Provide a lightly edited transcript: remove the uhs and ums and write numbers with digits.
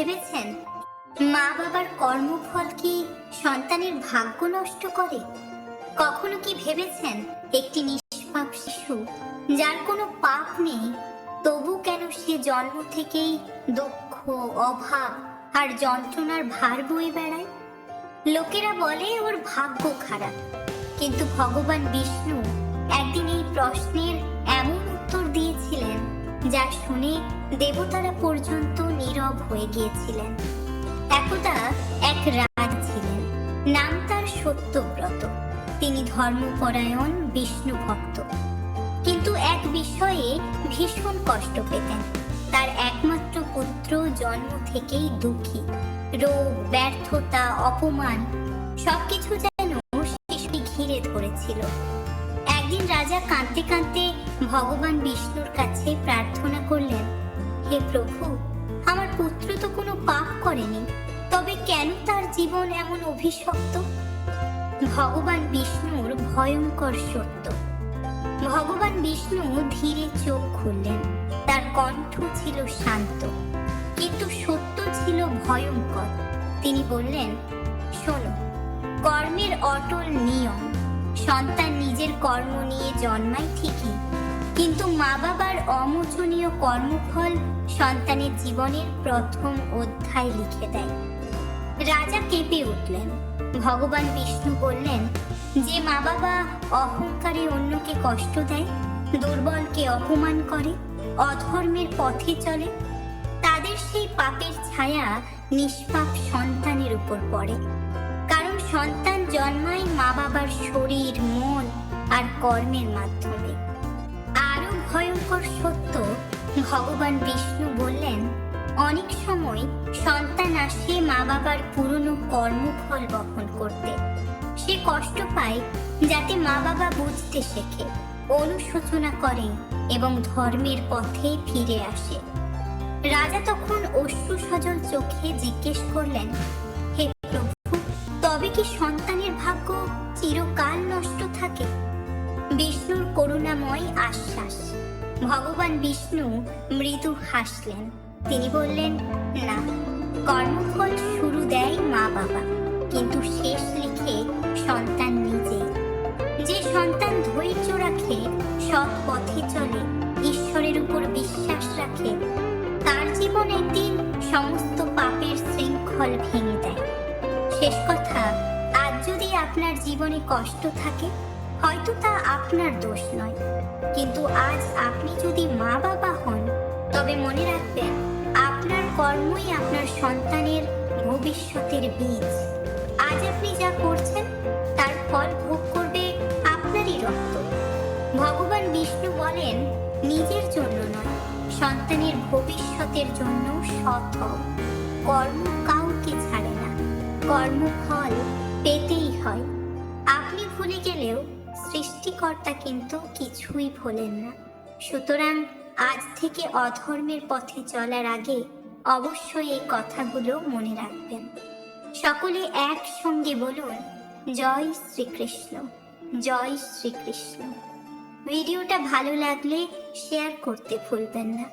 ভেবেছেন মা বাবার কর্মফল কি সন্তানের ভাগ্য নষ্ট করে? কখনো কি ভেবেছেন একটি নিষ্পাপ শিশু যার কোনো পাপ নেই, তবু কেন সে জন্ম থেকেই দুঃখ, অভাব আর যন্ত্রণার ভার বয়ে বেড়ায়? লোকেরা বলে ওর ভাগ্য খারাপ, কিন্তু ভগবান বিষ্ণু একদিন এই প্রশ্নের এমন উত্তর দিয়েছিলেন যা শুনে দেবতারা পর্যন্ত নীরব হয়ে গিয়েছিলেন। একদা এক রাজা ছিলেন, নাম তার সত্যব্রত। তিনি ধর্মপরায়ণ বিষ্ণু ভক্ত, কিন্তু এক বিষয়ে ভীষণ কষ্ট পেতেন। তার একমাত্র পুত্র জন্ম থেকেই দুঃখী। রোগ, ব্যর্থতা, অপমান সবকিছু যেন শিশুকে ঘিরে ধরেছিল। একদিন রাজা কাঁদতে কাঁদতে ভগবান বিষ্ণুর কাছে প্রার্থনা করলেন, হে প্রভু, আমার পুত্র তো কোনো পাপ করেনি, তবে কেন তার জীবন এমন অভিশপ্ত? ভগবান বিষ্ণুর ভয়ঙ্কর সত্য। ভগবান বিষ্ণু ধীরে চোখ খুললেন। তার কণ্ঠ ছিল শান্ত, কিন্তু সত্য ছিল ভয়ঙ্কর। তিনি বললেন, শোনো, কর্মের অটল নিয়ম। সন্তান নিজের কর্ম নিয়ে জন্মায় ঠিকই, কিন্তু মা বাবার অমোচনীয় কর্মফল সন্তানের জীবনের প্রথম অধ্যায় লিখে দেয়। রাজা কেঁপে উঠলেন। ভগবান বিষ্ণু বললেন, যে মা বাবা অহংকারে অন্যকে কষ্ট দেয়, দুর্বলকে অপমান করে, অধর্মের পথে চলে, তাদের সেই পাপের ছায়া নিষ্পাপ সন্তানের উপর পড়ে। কারণ সন্তান জন্মায় মা বাবার শরীর, মন আর কর্মের মাধ্যমে। আরো ভয়ঙ্কর সত্য, ভগবান বিষ্ণু বললেন, অনেক সময় সন্তান আসে মা বাবার পুরনো কর্মফল বহন করতে। সে কষ্ট পায় যাতে মা বাবা বুঝতে শেখে, অনুশোচনা করে এবং ধর্মের পথে ফিরে আসে। রাজা তখন অশ্রু সজল চোখে জিজ্ঞেস করলেন, হে প্রভু, তবে কি সন্তানের ভাগ্য চিরকাল নষ্ট থাকে? বিষ্ণুর করুণাময় আশ্বাস। ভগবান বিষ্ণু মৃদু হাসলেন। তিনি বললেন, না, কর্মফল শুরু দেয় মা বাবা, কিন্তু শেষ লিখে সন্তান নিজে। যে সন্তান ধৈর্য রাখে, সৎ পথে চলে, ঈশ্বরের উপর বিশ্বাস রাখে, তার জীবন একদিন সমস্ত পাপের শৃঙ্খল ভেঙে দেয়। শেষ কথা, আজ যদি আপনার জীবনে কষ্ট থাকে, হয়তো তা আপনার দোষ নয়, কিন্তু আজ আপনি যদি মা বাবা হন, তবে মনে রাখবেন, আপনার কর্মই আপনার সন্তানের ভবিষ্যতের বীজ। আজ আপনি যা করছেন তার ফল ভোগ করবে আপনারই রক্ত। ভগবান বিষ্ণু বলেন, নিজের জন্য নয়, সন্তানের ভবিষ্যতের জন্য সৎ হও। কর্ম কাউকে ছাড়ে না, কর্মফল পেতেই হয়। আপনি ভুলে গেলেও সৃষ্টিকর্তা কিন্তু কিছুই ভোলেন না। সুতরাং আজ থেকে অধর্মের পথে চলার আগে অবশ্যই এই কথাগুলো মনে রাখবেন। সকলে একসঙ্গে বলুন, জয় শ্রীকৃষ্ণ, জয় শ্রীকৃষ্ণ। ভিডিওটা ভালো লাগলে শেয়ার করতে ভুলবেন না।